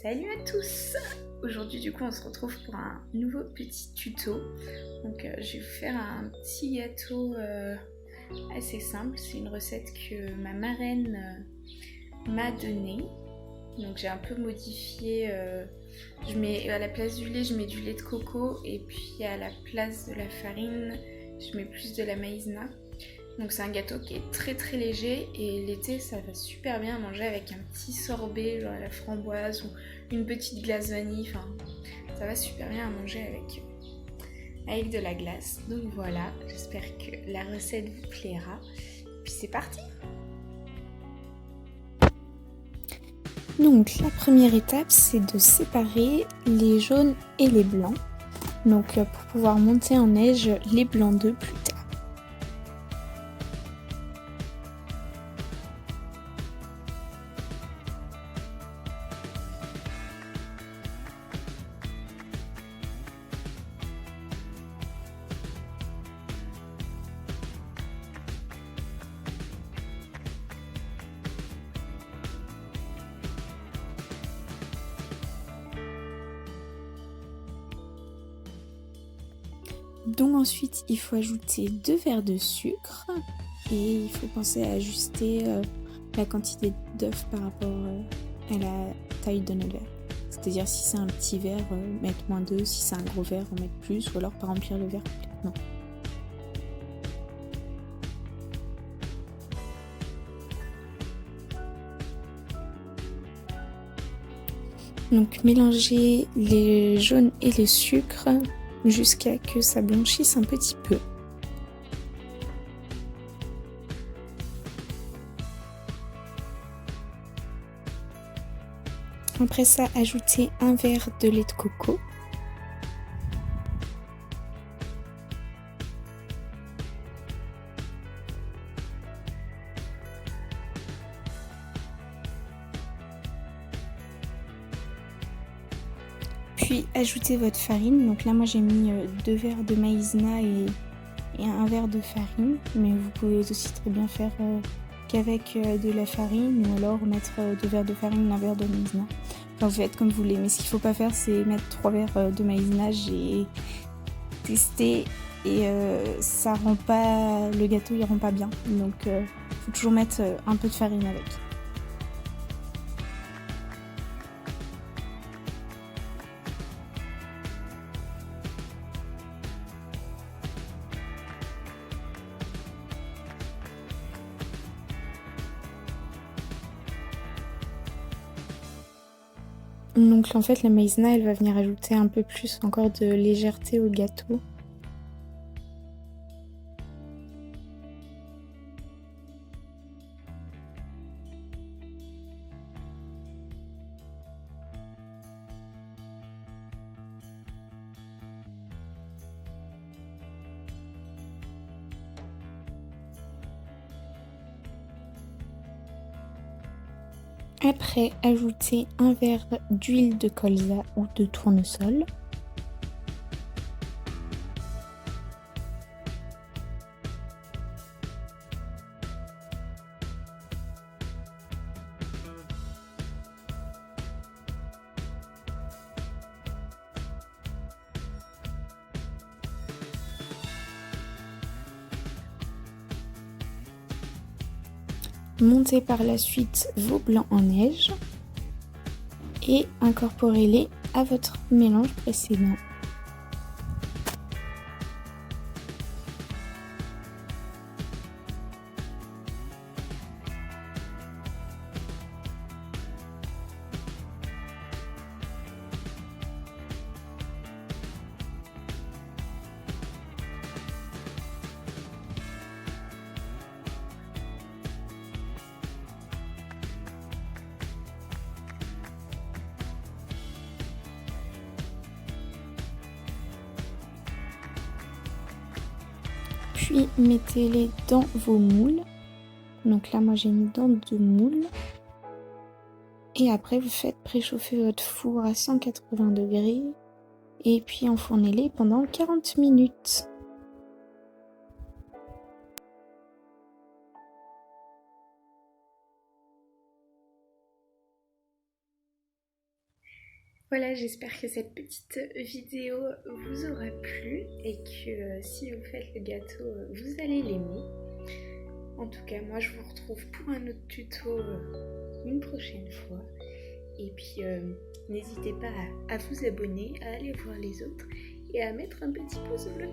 Salut à tous! Aujourd'hui du coup on se retrouve pour un nouveau petit tuto. Donc je vais vous faire un petit gâteau assez simple. C'est une recette que ma marraine m'a donnée. Donc j'ai un peu modifié, je mets à la place du lait je mets du lait de coco et puis à la place de la farine je mets plus de la maïzena. Donc c'est un gâteau qui est très très léger et l'été ça va super bien à manger avec un petit sorbet genre à la framboise ou une petite glace vanille, enfin ça va super bien à manger avec de la glace. Donc voilà, j'espère que la recette vous plaira. Puis c'est parti! Donc la première étape c'est de séparer les jaunes et les blancs. Donc pour pouvoir monter en neige les blancs d'œufs plus tard. Donc ensuite il faut ajouter 2 verres de sucre et il faut penser à ajuster la quantité d'œufs par rapport à la taille de notre verre. C'est-à-dire si c'est un petit verre, mettre moins 2, si c'est un gros verre, en mettre plus, ou alors pas remplir le verre complètement. Donc mélangez les jaunes et les sucres jusqu'à que ça blanchisse un petit peu. Après ça, ajoutez un verre de lait de coco. Puis ajoutez votre farine. Donc là moi j'ai mis 2 verres de maïzena et un verre de farine. Mais vous pouvez aussi très bien faire qu'avec de la farine ou alors mettre 2 verres de farine et un verre de maïzena. Enfin, vous faites comme vous voulez, mais ce qu'il ne faut pas faire c'est mettre 3 verres de maïzena. J'ai testé et ça rend pas, le gâteau il rend pas bien. Donc faut toujours mettre un peu de farine avec. Donc en fait la maïzena elle va venir ajouter un peu plus encore de légèreté au gâteau. Après, ajoutez un verre d'huile de colza ou de tournesol. Montez par la suite vos blancs en neige et incorporez-les à votre mélange précédent. Puis mettez-les dans vos moules. Donc là moi j'ai mis dans 2 moules. Et après vous faites préchauffer votre four à 180 degrés. Et puis enfournez-les pendant 40 minutes. Voilà, j'espère que cette petite vidéo vous aura plu et que si vous faites le gâteau, vous allez l'aimer. En tout cas, moi je vous retrouve pour un autre tuto une prochaine fois. Et puis n'hésitez pas à vous abonner, à aller voir les autres et à mettre un petit pouce bleu.